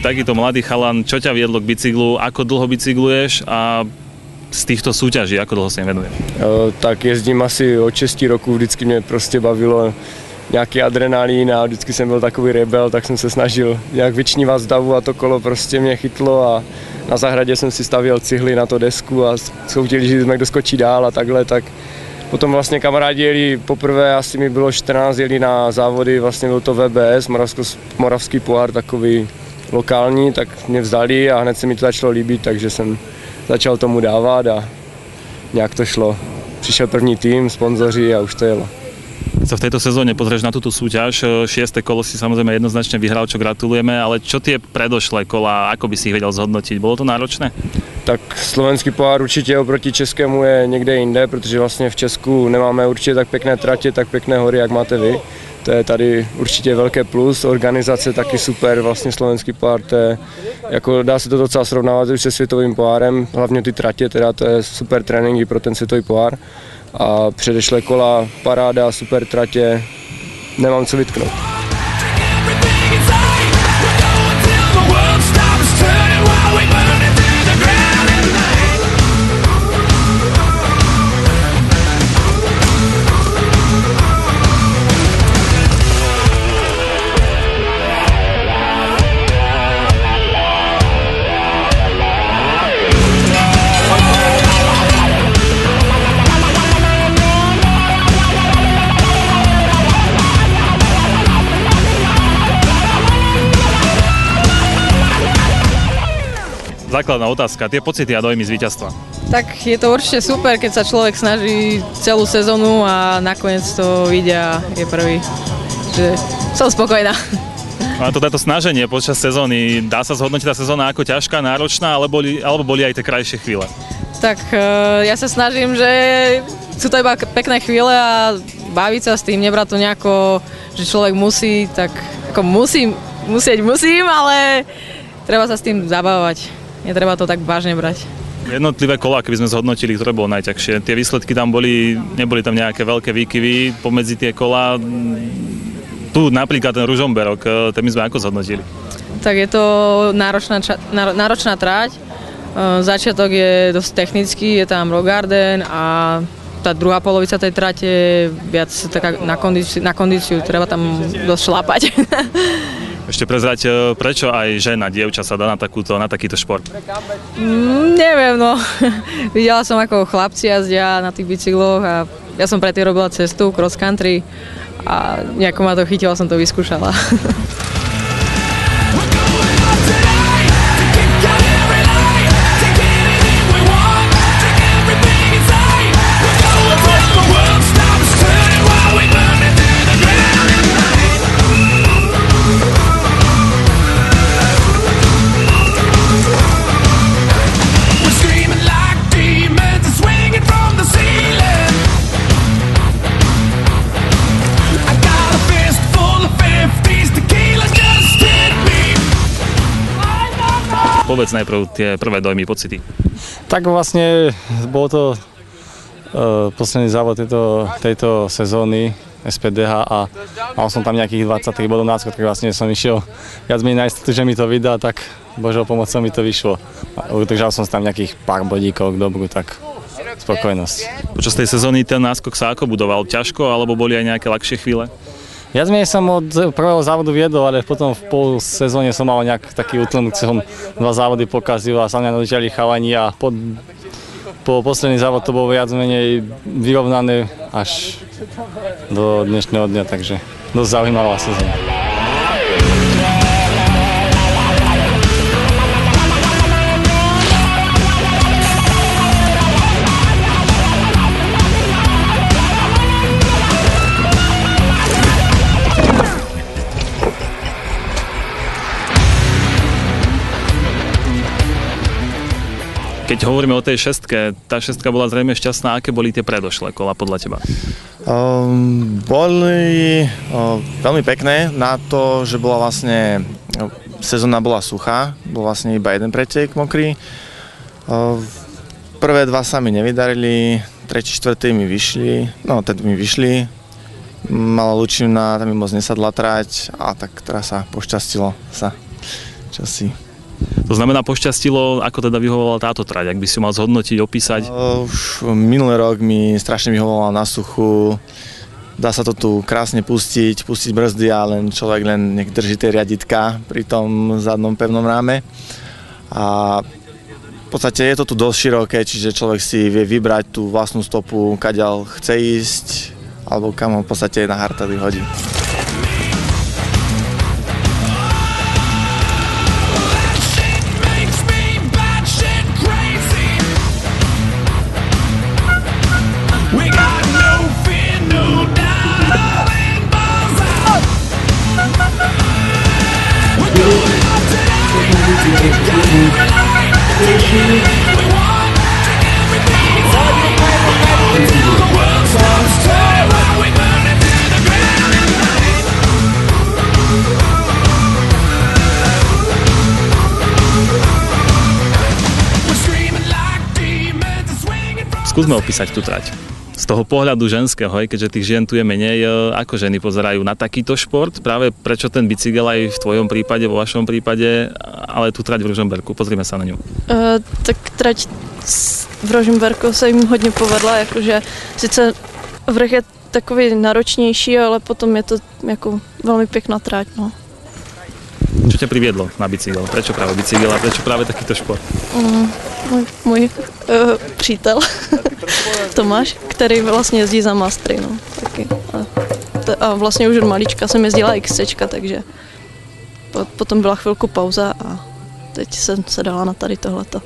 takýto mladý chalan, čo ťa viedlo k bicyklu, ako dlho bicykluješ a z týchto súťaží, ako dlho sa im venuješ? Tak jezdím asi od 6 roků, vždycky mě prostě bavilo nějaký adrenalín a vždycky jsem byl takový rebel, tak jsem se snažil nějak vyčnívat z davu a to kolo prostě mě chytlo a na zahradě jsem si stavěl cihly na to desku a soudili, že jsme kdo skočí dál a takhle, tak potom vlastně kamarádi jeli poprvé, asi mi bylo 14, jeli na závody, vlastně byl to VBS, Moravský pohár, takový lokální, tak mě vzdali a hned se mi to začalo líbit, takže jsem začal tomu dávat a nějak to šlo. Přišel první tým, sponzoři a už to jelo. Keď sa v tejto sezóne pozrieš na túto súťaž, 6. kolo si samozrejme jednoznačne vyhral, čo gratulujeme, ale čo tie predošlé kola, ako by si ich vedel zhodnotiť? Bolo to náročné? Tak slovenský pohár určitě oproti českému je někde jinde, protože vlastně v Česku nemáme určitě tak pěkné tratě, tak pěkné hory, jak máte vy. To je tady určitě velké plus, organizace taky super, vlastně slovenský pohár, to je, jako dá se to docela srovnávat už se světovým pohárem, hlavně ty tratě, teda to je super tréninky pro ten světový pohár. A předešlé kola, paráda, super tratě, nemám co vytknout. Základná otázka, tie pocity a dojmy z víťazstva. Tak je to určite super, keď sa človek snaží celú sezónu a nakoniec to vyjde a je prvý. Čiže som spokojná. A toto snaženie počas sezóny, dá sa zhodnotiť tá sezóna ako ťažká, náročná, alebo boli aj tie krajšie chvíle? Tak ja sa snažím, že sú to iba pekné chvíle a baviť sa s tým, nebrať to nejako, že človek musí, tak ako musím, ale treba sa s tým zabávať. Netreba to tak vážne brať. Jednotlivé kolá, keby sme zhodnotili, ktoré bolo najťažšie. Tie výsledky tam neboli tam nejaké veľké výkyvy pomedzi tie kolá. Tu napríklad ten Ružomberok, ten my sme ako zhodnotili? Tak je to náročná tráť. Začiatok je dosť technický, je tam rock garden a tá druhá polovica tej trate je viac taká na kondíciu, treba tam dosť šlapať. Ešte prezrať, prečo aj žena, dievča sa dá na takýto šport? Neviem, no. Videla som, ako chlapci jazdia na tých bicykloch a ja som predtým robila cestu cross country a nejako ma to chytilo, som to vyskúšala. Povedz najprv tie prvé dojmy, pocity. Tak vlastne bol to posledný závod tejto sezóny SPDH a mal som tam nejakých 23 bodov náskok, tak vlastne som išiel viac menej na istotu, že mi to vydá, tak Božou pomocou mi to vyšlo. Udržal som tam nejakých pár bodíkov k dobru, tak spokojnosť. Počas tej sezóny ten náskok sa ako budoval? Ťažko, alebo boli aj nejaké ľahšie chvíle? Ja som od prvého závodu viedol, ale potom v pol sezóne som mal nejak taký útlm, kde som 2 závody pokazil a sa mňa nadržali chalani a po posledný závod to bolo viac menej vyrovnané až do dnešného dňa, takže dosť zaujímavá sezóna. Keď hovoríme o tej šestke, tá šestka bola zrejme šťastná. Aké boli tie predošlé kola podľa teba? Boli veľmi pekné na to, že bola vlastne sezóna bola suchá, bol vlastne iba jeden pretek mokrý. Prvé 2 sa mi nevydarili, 3., 4. mi vyšli, Mala Lučivna, tam mi moc nesadla trať a tak teraz sa pošťastilo sa. časy. To znamená, pošťastilo, ako teda vyhovovala táto trať, ak by si mal zhodnotiť, opísať? Už minulý rok mi strašne vyhovovala na suchu. Dá sa to tu krásne pustiť brzdy a len človek nech drží tie riaditka pri tom zadnom pevnom ráme. A v podstate je to tu dosť široké, čiže človek si vie vybrať tú vlastnú stopu, kadiaľ chce ísť, alebo kam ho v podstate na hartali hodí. Skúsme opísať tú trať. Z toho pohľadu ženského, keďže tých žien tu je menej, ako ženy pozerajú na takýto šport? Práve prečo ten bicykel aj v tvojom prípade, vo vašom prípade, ale tú trať v Ružomberku? Pozrime sa na ňu. Tak trať v Ružomberku se jim hodně povedla, jakože sice vrch je takový náročnější, ale potom je to jako velmi pěkná trať. No. Čo ťa priviedlo na bicykel? Prečo práve bicykel a prečo práve takýto šport? Můj přítel Tomáš, který vlastně jezdí za mastry, no, taky. A vlastně už od malička jsem jezdila XCčka, takže potom byla chvilku pauza a teď jsem se dala na tady tohleto.